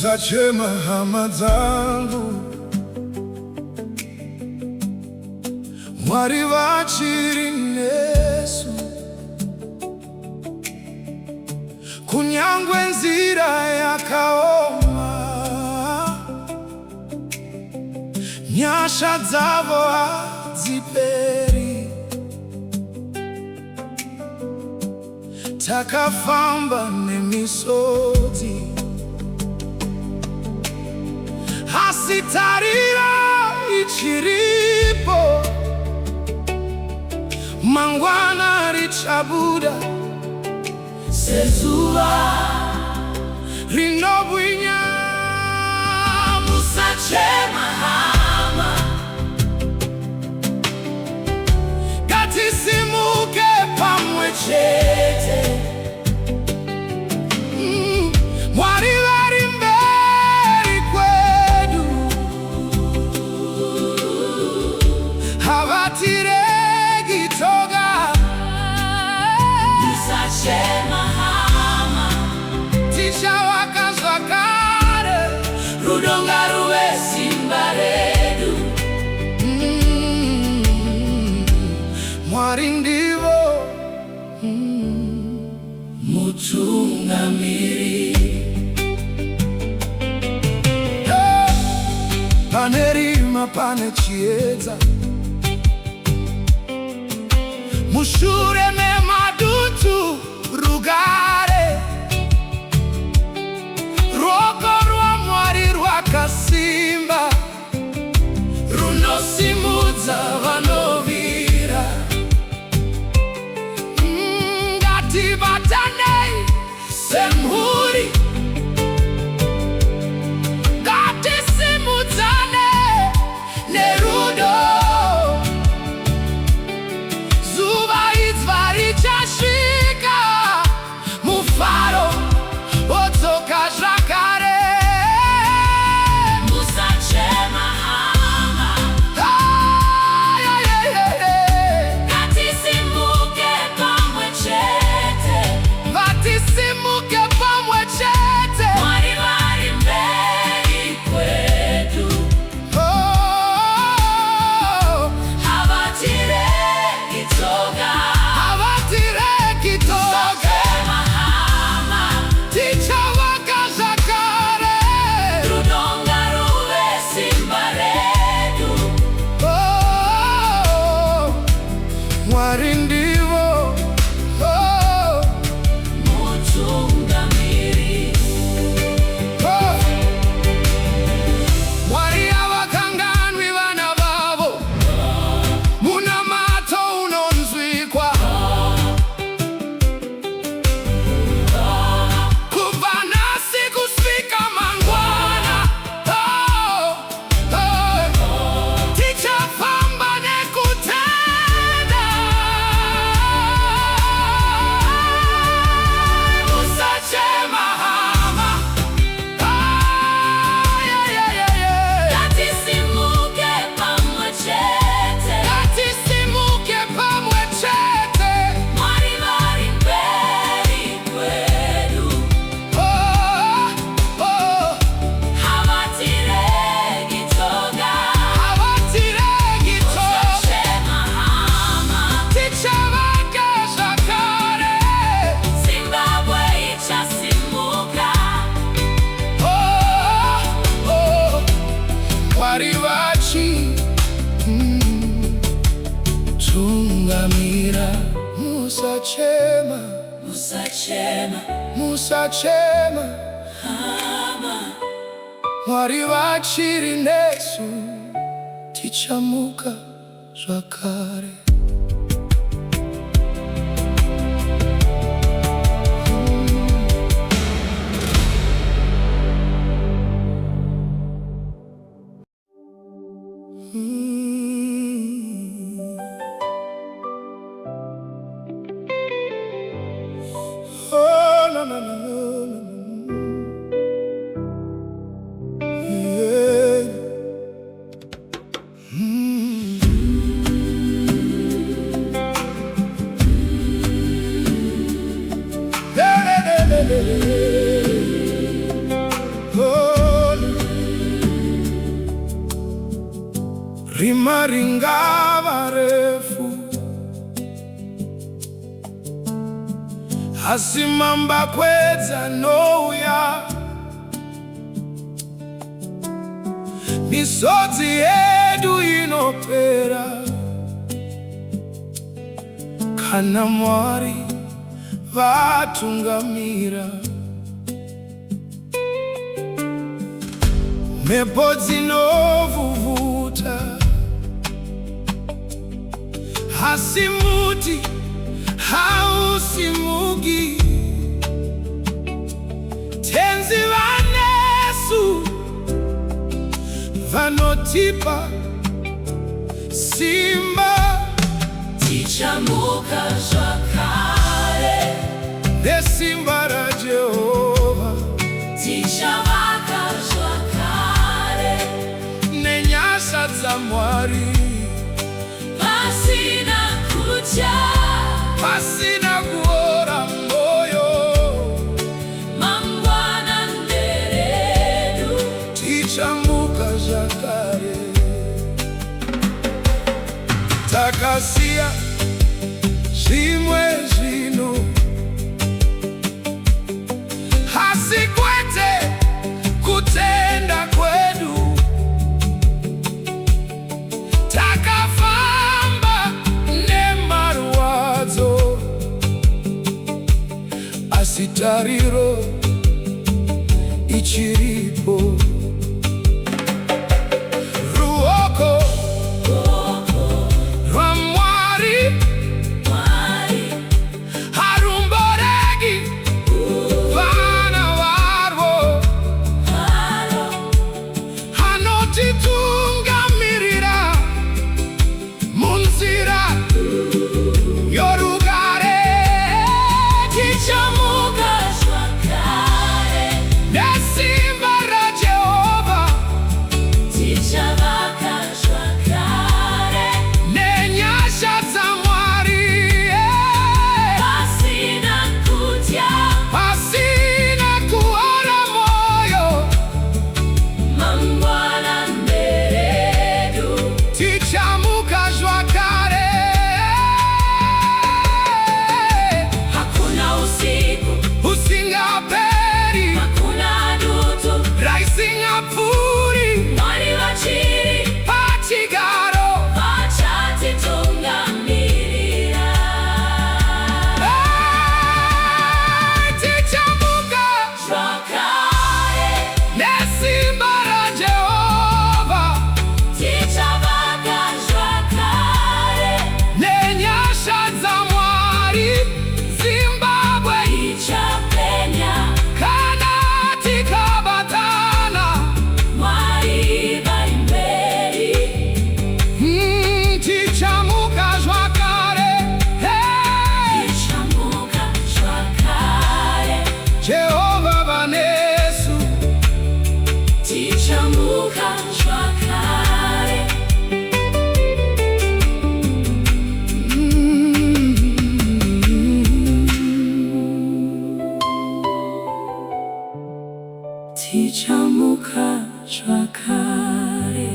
Musache mahama zangu mwari wachiri nesu kunyangwe nzira yakaoma nyasha dzavo hadziperi takafamba nemisodzi hasitarira ichiripo mangwana richabuda sezuva rinobwinya. Musache mahama ngatisimuke pamwe chete mwari vari mberi kwedu havatiregi toga. Musache mahama tichawakazva kare rudonga ruve simba redu. Mwari ndivo mutungamiri. Pane rima pane chiedza mushure memadutu rugare ruoko rwa Mwari rwakasimba runosimudza vanovira. Ngatibatanei semhuri ngatisimudzane nerudo. Zuva idzva richasvika mufaro wodzoka zvakare. Musache mahama ngatisimuke pamwe chete. Vatisimuke pamwe chete. Mwari vari mberi kwedu havatiregi toga. Havatiregi toga. Mahama tichavaka zvakare rudonga ruve simba redu. Mwari ndivo mutungamiri. Mwari havakanganwi vana vavo munamato unonzwikwa kubva nhasi kusvika mangwana. Tichafamba nekutenda. Musache mahama ngatisimuke pamwe chete. Ngatisimuke pamwe chete. Mwari vari mberi kwedu havatiregi toga. Havatiregi toga. Musache mahama tichavaka zvakare. Zimbabwe ichasimuka. Mwari vachitungamira. Musachema, musachema, musachema hama. Mwari vachiri nesu tichamuka zvakare. Oh, no, no, no, no, no, no. Yeah. rima ringava refu, asi mamba kwedza nouya, misodzi yedu inopera kana Mwari vatungamira. Mhepo dzinovhuvuta, asi muti hausimuki. Tenzi vanesu vanotipa simba, tichamuka zvakare nesimba raJehovha, tichavaka zvakare nenyasha dzaMwari, pasina kutya, pasina kuora moyo. mangwana nderedu, Tichamuka zvakare, takasiya zvimwe zvinhu, asi kwete kutenda kwedu. Takafamba nemarwadzo, asi tariro ichiripo. Ruoko rwaMwari harumboregi vana varwo, anotitungamirira munzira yorugare. tichamuka zvakare Nesimba raJehovha, tichavaka zvakare nenyasha dzaMwari, pasina kutya, pasina kuora moyo. mangwana nderedu, Tichamuka zvakare, hakuna usiku, usingaperi, hakuna dutu, raisingapfuuri, Mwari vachiri pachigaro. vachatitungamirira. Tichamuka Zvakare nesimba raJehovha, tichavaka zvakare, nenyasha dzaMwari, Zimbabwe tichapenya, kana tikabatana. Mwari vari mberi. Tichamuka zvakare, Tichamuka zvakare, Jehovha vanesu. tichamuka zvakare, tichamuka zvakare.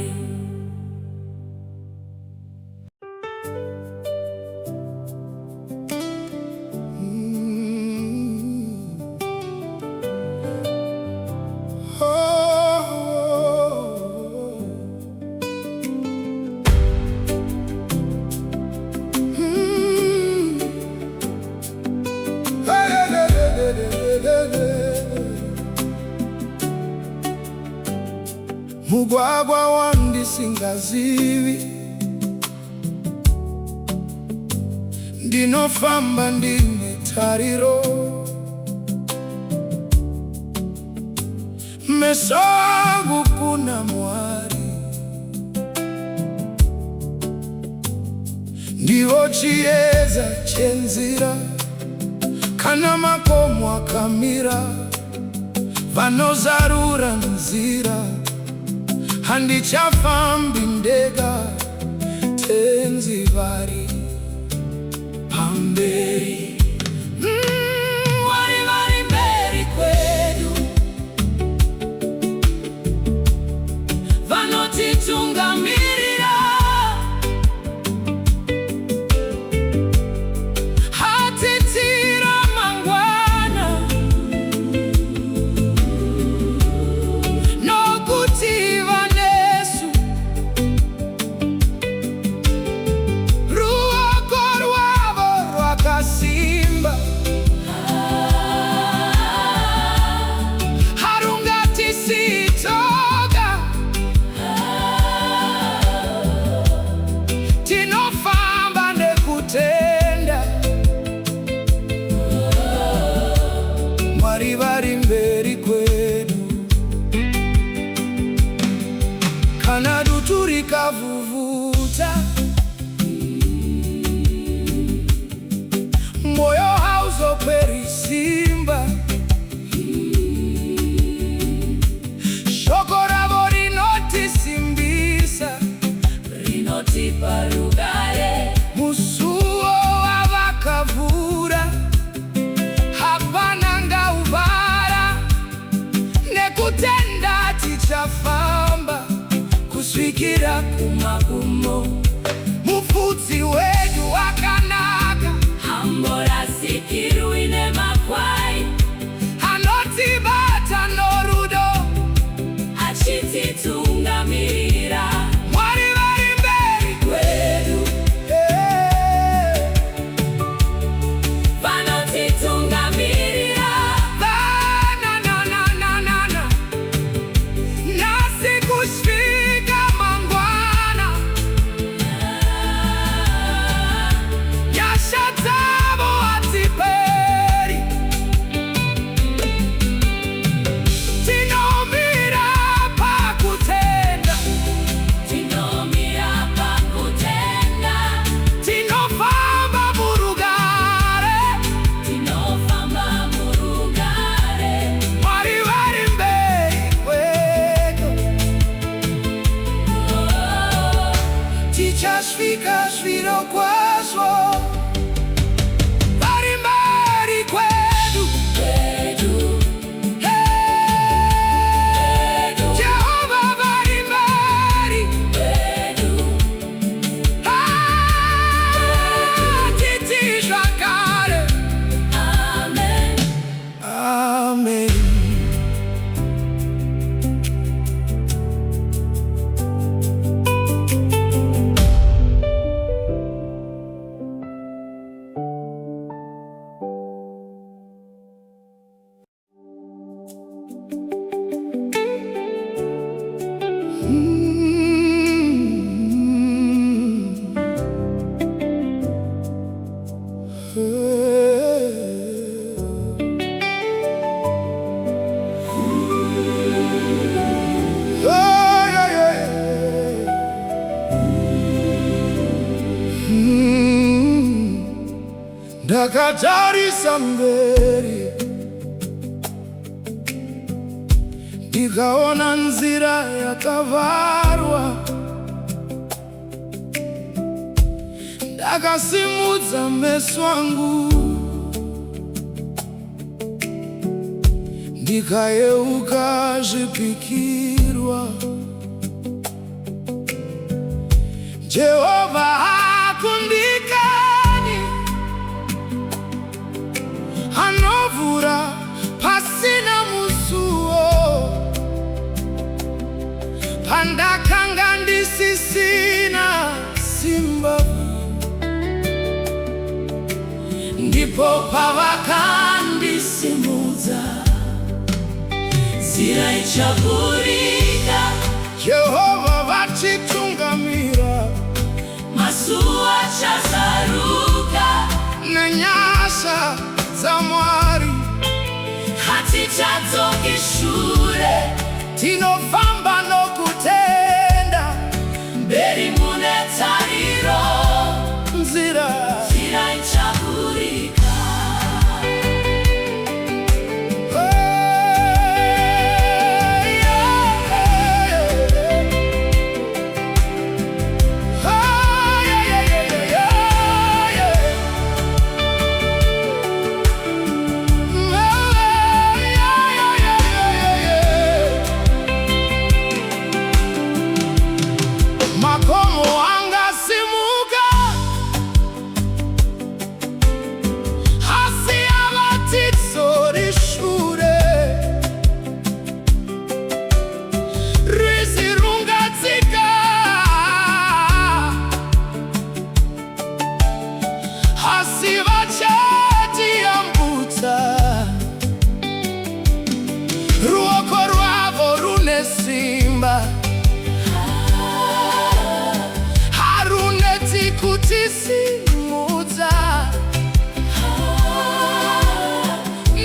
Mugwagwa wandisingazivi, ndinofamba ndine tariro. Meso angu kuna Mwari, ndiwo chiedza chenzira. Kana makomo akamira, vanozarura nzira. Handichafambi ndega, tenzi vari pamberi. Mwari vari mberi kwedu, vanotitungamirira. vanotipa rugare. Musuwo wavakavura hapana ngauvara, nekutenda tichafamba kusvikira kumagumo. Mufudzi wedu wakanaka, hamborasikirwi nemakwai, anotibata norudo, achititungamirira. Mwari vari mberi kwedu, vanotitungamirira. Nasi kusvika mangwana, nyasha dzavo hadziperi. Tinomira pakutenda, Tinomira pakutenda, tinofamba murugare. tinofamba murugare. Mwari vari mberi kwedu, tichasvika zviro kwazvo. Vari mberi kwedu, Kwedu, Jehovha vari mberi. kwedu, Titi zvakare. amen. Amen. Ndakatarisa mberi, ndikaona nzira yakavarwa. Ndakasimudza meso angu, ndikayeuka zvipikirwa. Jehovha hakundikani, anovhura pasina musuwo. Pandakanga ndisisina simba, Ndipo pavakandisimudza, nzira ichavhurika. Jehovha vachitungamira, Masuo achazaruka, nenyasha dzaMwari. hatichadzoki shure. Tinofamba nokutenda, Mberi mune tariro, nzira nzira ichavhurika. Makomo angasimuka, asi avatitsori shure. Rwizi rungatsika, asi vachatiyambutsa. Ruoko rwavo rune simba, haruneti kutisimudza.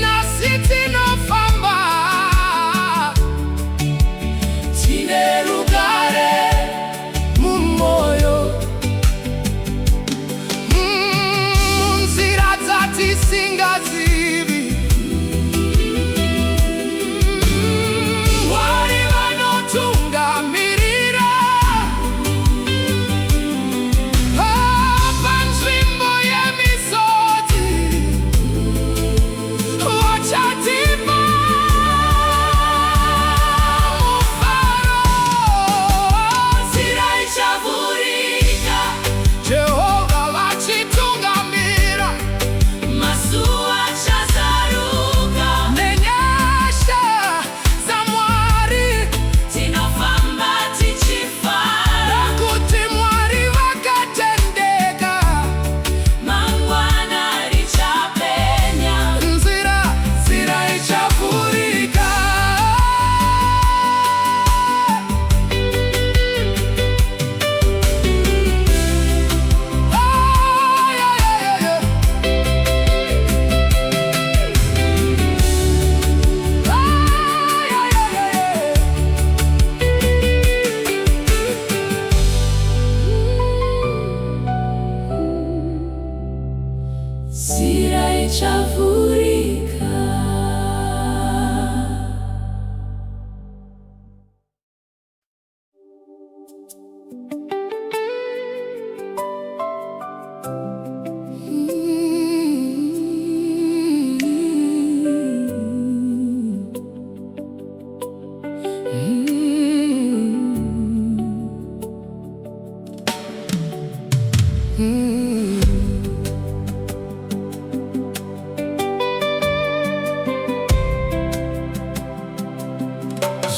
Nasi tinofamba, Tine rugare mumoyo, munzira dzatisingazivi. Mwari vanotungamirira,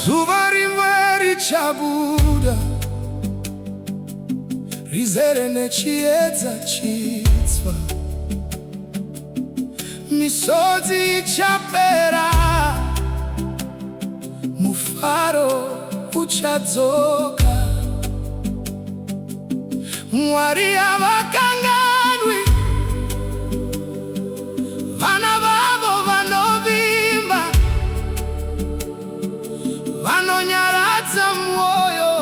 Zuva rimwe richabuda, rizere nechiedza chitsva, misodzi ichapera, mufaro uchadzoka. Mwari havakanganwi, vana vavo vanovimba, vanonyaradza mwoyo,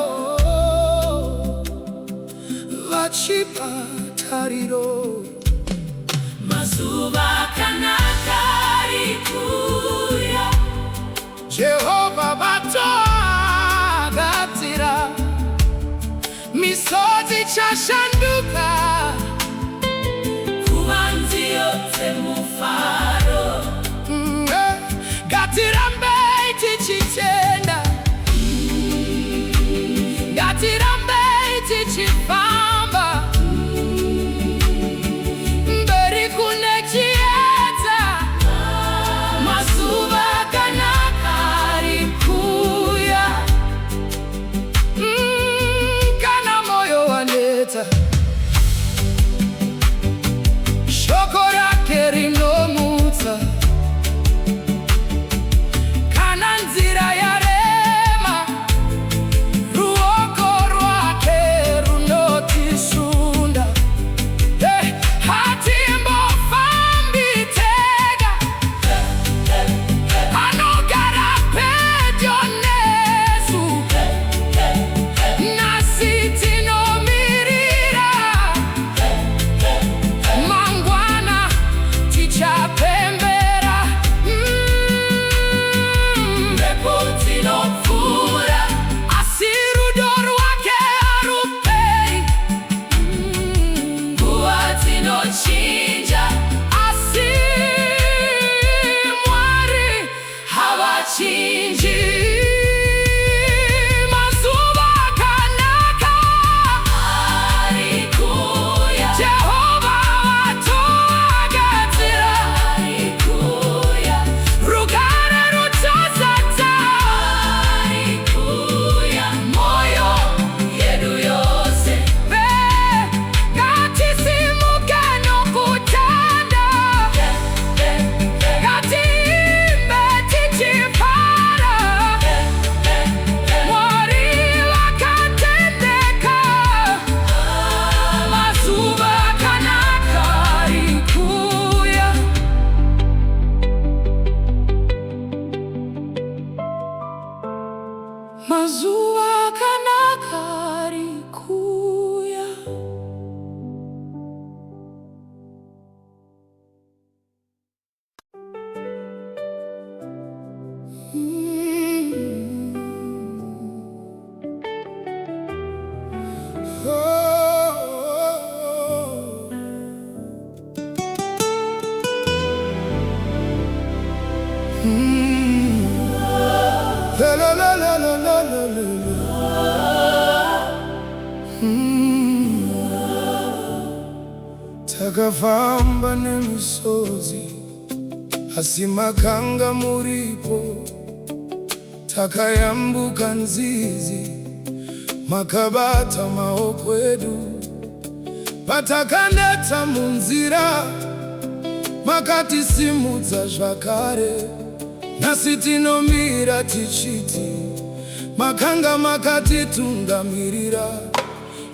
vachipa tariro. Mazuva akanaka ari kuuya, Jehovha vatoagadzira, misodzi ichashanduka kuva nziyo dzemufaro. Ngatirambei tichitenda, ngatirambei tichifamba mberi kune chiedza. Mazuva akanaka ari kuuya, Kana moyo waneta, shoko rake rinomutsa. Kana nzira yarema, ruoko rwake runotisunda. Hatimbofambi tega, anogara pedyo nesu, nasi tinomirira. Mangwana tichapembera, mhepo dzinopfuura, asi rudo rwake haruperi. nguva dzinochinja, Asi Mwari havachinji. mazuva akanaka Ari kuuya, Jehovha vatoagadzira, ari kuuya, rugare ruchazadza ari kuuya, moyo yedu yose. ngatisimuke nokutanda, ngatiimbe tichifara. Mwari vakatendeka, mazuva akanaka ari kuuya. Mazuva akanaka ari kuuya. La la la la la la la la. Takafamba nemisodzi, asi makanga muripo. Takayambuka nzizi, makabata maoko edu. Patakaneta munzira, makatisimudza zvakare. Nasi tinomira tichiti, makanga makatitungamirira.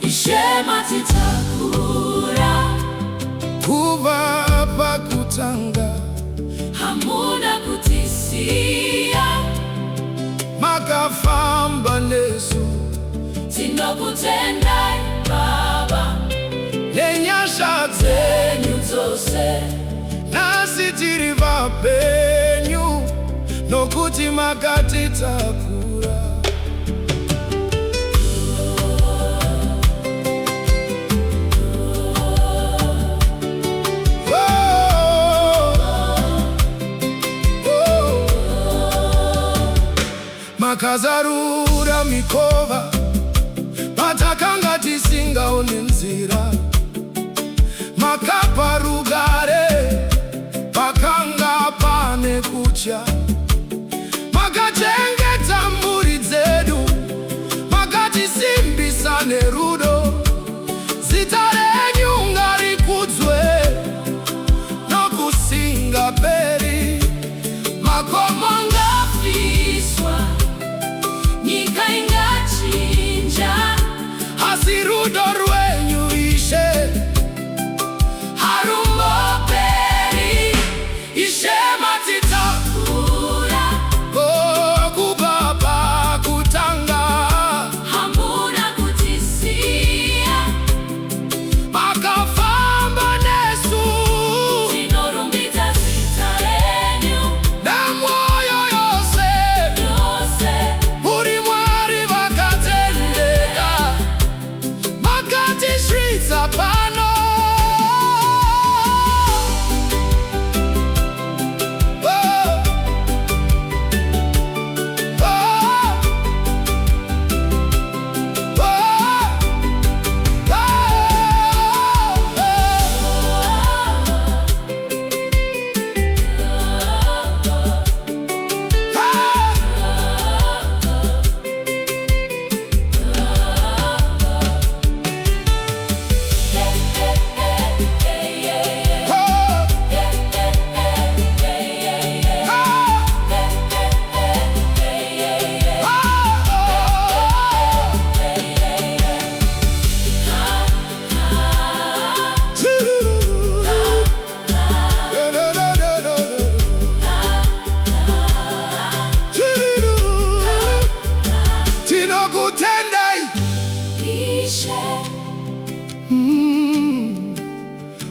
Ishe matitakura, Kubva pakutanga, hamuna kutisiya, makafamba nesu, tinokutendai Baba nenyasha dzenyu zenyu dzose. nasi tiri vapenyu, nokuti makatitakura. Makazarura mikova, patakanga tisingaone nzira.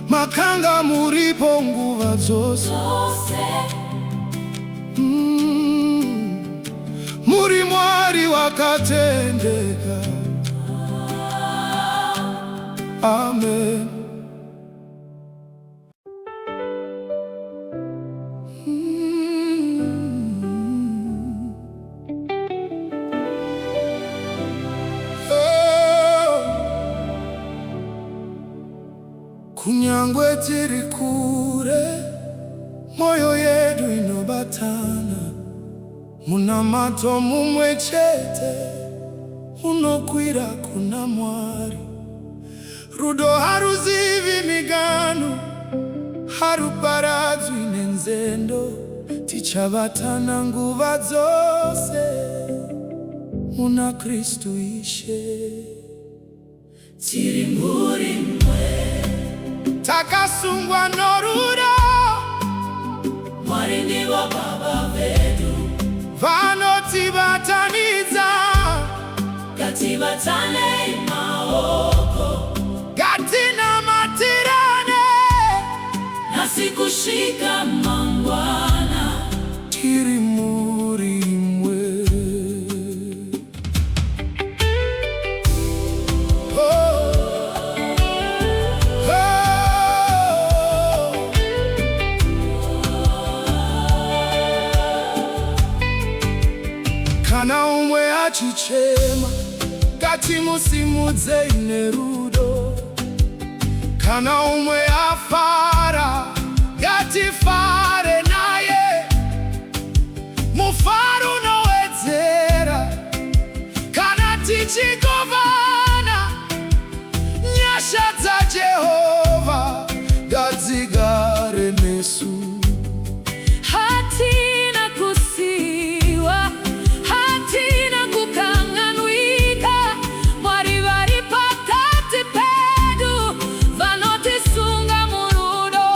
Makanga muripo nguva zose, muri mwari wakatendeka. Amen. Kunyangwe tiri kure, moyo yedu inobatana. Muna mato mumwe chete, unokwira kuna mwari. Rudo haruzivi migano, haruparadzwi nenzendo. Tichabatana nguva zose, muna Kristu ishe. Tiri muri mwe, takasungwa norudo, Mwari ndivo baba vedu. Vanotibataniza, Ngatibatane maoko, gatina matirane, nasi kushika mangwana. tiri muri mwe. Kana umwe achichema, gati musimudze ine rudo. Kana umwe afara, gati fare naye. Mufaro unowedzera, kana tichigovana. Nyasha dza Jehova ngadzigare nesu. Hatina kusiwa, hatina kukang'anwika. Mwari vari pakati pedu, vanotisunga murudo.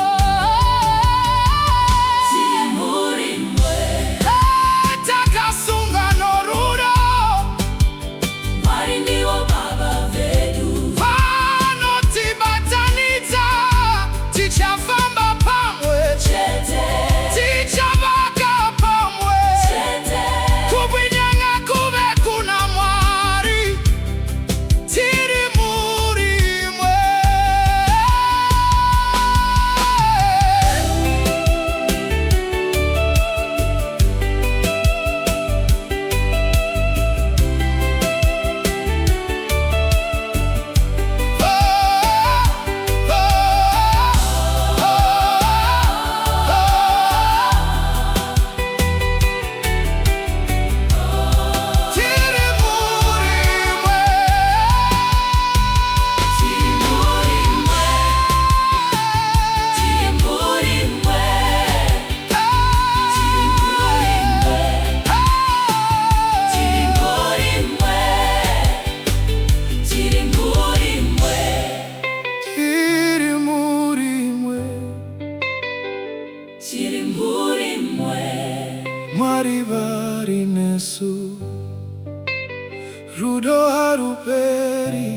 Tiri muri mwe, Takasunga norudo, Mwari ndivo baba vedu. vanotibatanidza. Tichafamba pamwe, Chete, tichavaka pamwe. chete, Kubwinyanga kuve kuna Mwari, tiri muri mwe. Tiri muri mwe. tiri muri mwe, tiri muri mwe, tiri muri mwe, tiri muri mwe, tiri muri mwe, Tiri muri mwe. tiri muri mwe. Mwari vari nesu, rudo haruperi.